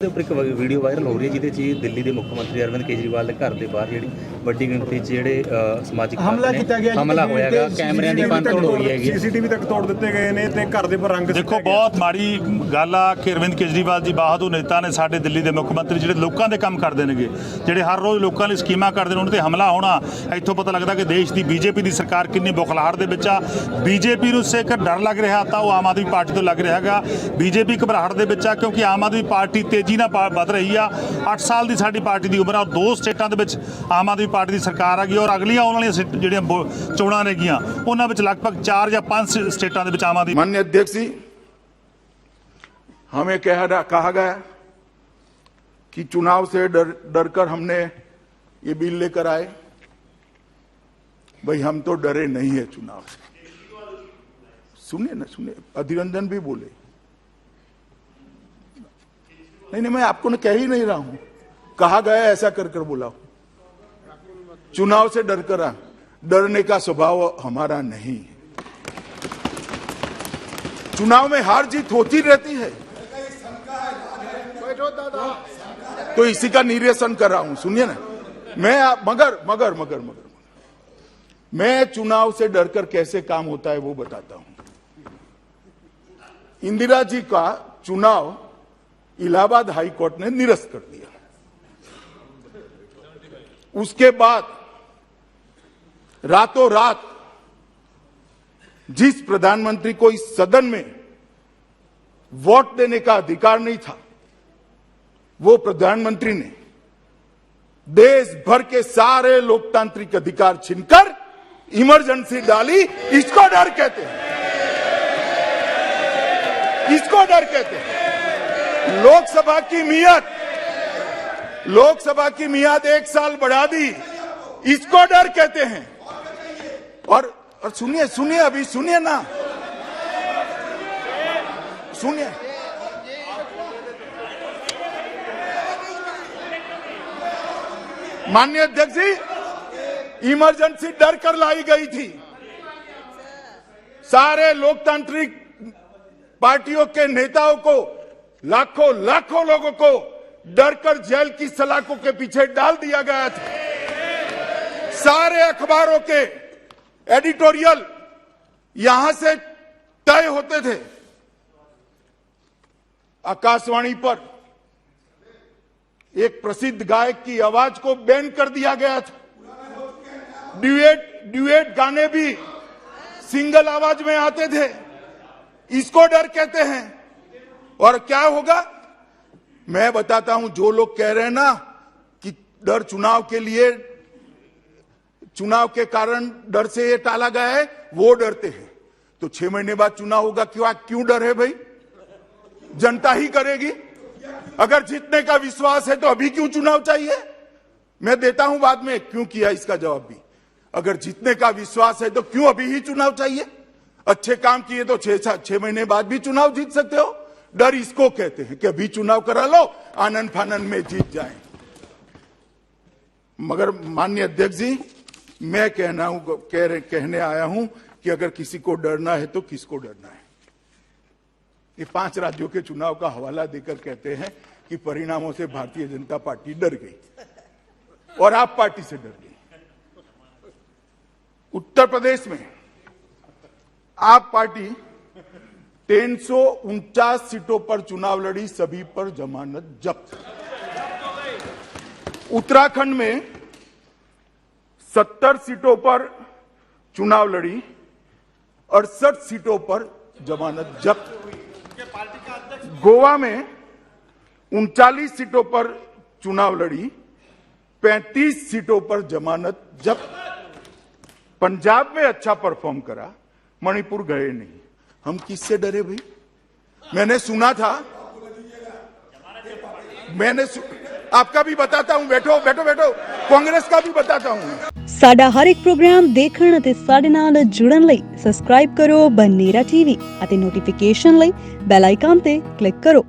ਦੇ ਉੱਪਰ ਇੱਕ ਵੀਡੀਓ ਵਾਇਰਲ ਹੋ ਰਹੀ ਹੈ ਜਿਹਦੇ 'ਚ ਦਿੱਲੀ ਦੇ ਮੁੱਖ ਮੰਤਰੀ ਅਰਵਿੰਦ ਕੇਜਰੀਵਾਲ ਦੇ ਘਰ ਦੇ ਬਾਹਰ ਜਿਹੜੀ ਵੱਡੀ ਗਿਣਤੀ 'ਚ ਜਿਹੜੇ ਸਮਾਜਿਕ ਹਮਲਾ ਕੀਤਾ ਗਿਆ, ਹਮਲਾ ਹੋਇਆਗਾ, ਕੈਮਰਿਆਂ ਦੀ ਭੰਨਤੋੜ ਹੋਈ ਹੈਗੀ, ਸੀਸੀਟੀਵੀ ਤੱਕ ਤੋੜ ਦਿੱਤੇ ਗਏ ਨੇ ਤੇ ਘਰ ਦੇ ਉੱਪਰ ਰੰਗ देखो बहुत माड़ी गल आ कि अरविंद केजरीवाल जी बहादुर नेता ने साडे दिल्ली के मुख्य मंत्री ਜਿਹੜੇ ਲੋਕਾਂ ਦੇ ਕੰਮ ਕਰਦੇ ਨੇਗੇ, ਜਿਹੜੇ ਹਰ ਰੋਜ਼ ਲੋਕਾਂ ਲਈ ਸਕੀਮਾਂ ਕਰਦੇ ਨੇ, ਉਹਨਾਂ ਤੇ ਹਮਲਾ ਹੋਣਾ ਇੱਥੋਂ ਪਤਾ ਲੱਗਦਾ ਕਿ ਦੇਸ਼ ਦੀ ਬੀਜੇਪੀ ਦੀ ਸਰਕਾਰ ਕਿੰਨੀ ਬੁਖਲਾਹਟ ਦੇ ਵਿੱਚ ਆ। ਬੀਜੇਪੀ ਨੂੰ ਸੇ ਕਰ ਡਰ ਲੱਗ ਰਿਹਾ ਤਾਂ ਉਹ ਆਮ ਆਦਮੀ ਪਾਰਟੀ ਤੋਂ ਲੱਗ ਰਿਹਾ ਹੈਗਾ। ਬੀਜੇਪੀ ਘਬਰਾਹਟ ਦੇ ਵਿੱਚ ਆ ਕਿਉਂਕਿ ਆਮ ਆਦਮੀ ਪਾਰਟੀ ਤੇਜ਼ੀ ਨਾਲ ਵੱਧ ਰਹੀ ਆ। 8 ਸਾਲ ਦੀ ਸਾਡੀ ਪਾਰਟੀ ਦੀ ਉਮਰ ਆ, 2 ਸਟੇਟਾਂ ਦੇ ਵਿੱਚ ਆਮ ਆਦਮੀ ਪਾਰਟੀ ਦੀ ਸਰਕਾਰ ਆ ਗਈ ਔਰ ਅਗਲੀਆਂ ਆਉਣ ਵਾਲੀਆਂ ਜਿਹੜੀਆਂ ਚੋਣਾਂ ਨੇਗੀਆਂ ਉਹਨਾਂ ਵਿੱਚ ਲਗਭਗ 4 ਜਾਂ 5 ਸਟੇਟਾਂ ਦੇ ਵਿੱਚ ਆਮ ਆਦਮੀ। माननीय अध्यक्ष जी, हमें कहा गया कि चुनाव से डरकर हमने ये बिल लेकर आए। भाई हम तो डरे नहीं है चुनाव से। सुनिए ना, सुनिए, अधीर रंजन भी बोले। नहीं, मैं आपको न कह ही नहीं रहा हूं, कहा गया ऐसा कर बोला। चुनाव से डरने का स्वभाव हमारा नहीं है। चुनाव में हार जीत होती रहती है, तो इसी का निरीक्षण कर रहा हूं। सुनिए ना, मगर मैं चुनाव से डरकर कैसे काम होता है वो बताता हूं। इंदिरा जी का चुनाव इलाहाबाद हाई कोर्ट ने निरस्त कर दिया। उसके बाद रातों रात जिस प्रधानमंत्री को इस सदन में वोट देने का अधिकार नहीं था, वो प्रधानमंत्री ने देश भर के सारे लोकतांत्रिक अधिकार छीनकर इमरजेंसी डाली। इसको डर कहते हैं, इसको डर कहते हैं। लोकसभा की मियाद 1 साल बढ़ा दी, इसको डर कहते हैं। और सुनिए, अभी सुनिए ना, सुनिए। माननीय अध्यक्ष जी, इमरजेंसी डर कर लाई गई थी। सारे लोकतांत्रिक पार्टियों के नेताओं को, लाखों लोगों को डरकर जेल की सलाखों के पीछे डाल दिया गया था। सारे अखबारों के एडिटोरियल यहां से तय होते थे। आकाशवाणी पर एक प्रसिद्ध गायक की आवाज को बैन कर दिया गया था। ड्यूएट गाने भी सिंगल आवाज में आते थे। इसको डर कहते हैं। और क्या होगा मैं बताता हूं। जो लोग कह रहे हैं ना कि डर चुनाव के कारण डर से ये टाला गया है, वो डरते हैं। तो 6 महीने बाद चुनाव होगा, क्यों डर है भाई? जनता ही करेगी। अगर जीतने का विश्वास है तो अभी क्यों चुनाव चाहिए? मैं देता हूं बाद में क्यों किया इसका जवाब भी। अगर जीतने का विश्वास है तो क्यों अभी ही चुनाव चाहिए? अच्छे काम किए तो 6 महीने बाद भी चुनाव जीत सकते हो। डर इसको कहते हैं कि अभी चुनाव करा लो, आनंद फानंद में जीत जाए। मगर माननीय अध्यक्ष जी, मैं कहने आया हूं कि अगर किसी को डरना है तो किसको डरना है? ये 5 राज्यों के चुनाव का हवाला देकर कहते हैं कि परिणामों से भारतीय जनता पार्टी डर गई और आप पार्टी से डर गई। उत्तर प्रदेश में आप पार्टी 349 सीटों पर चुनाव लड़ी, सभी पर जमानत जब्त। उत्तराखंड में 70 सीटों पर चुनाव लड़ी, 68 सीटों पर जमानत जब्त। गोवा में 39 सीटों पर चुनाव लड़ी, 35 सीटों पर जमानत जब्त। पंजाब में अच्छा परफॉर्म करा, मणिपुर गए नहीं। हम किससे डरे भाई? मैंने सुना था, आपका भी बताता हूं। बैठो, कांग्रेस का भी बताता हूं। साडा हर एक प्रोग्राम देखण ਅਤੇ ਸਾਡੇ ਨਾਲ ਜੁੜਨ ਲਈ ਸਬਸਕ੍ਰਾਈਬ ਕਰੋ ਬਨੇਰਾ ਟੀਵੀ ਅਤੇ ਨੋਟੀਫਿਕੇਸ਼ਨ ਲਈ ਬੈਲ ਆਈਕਨ ਤੇ ਕਲਿੱਕ ਕਰੋ।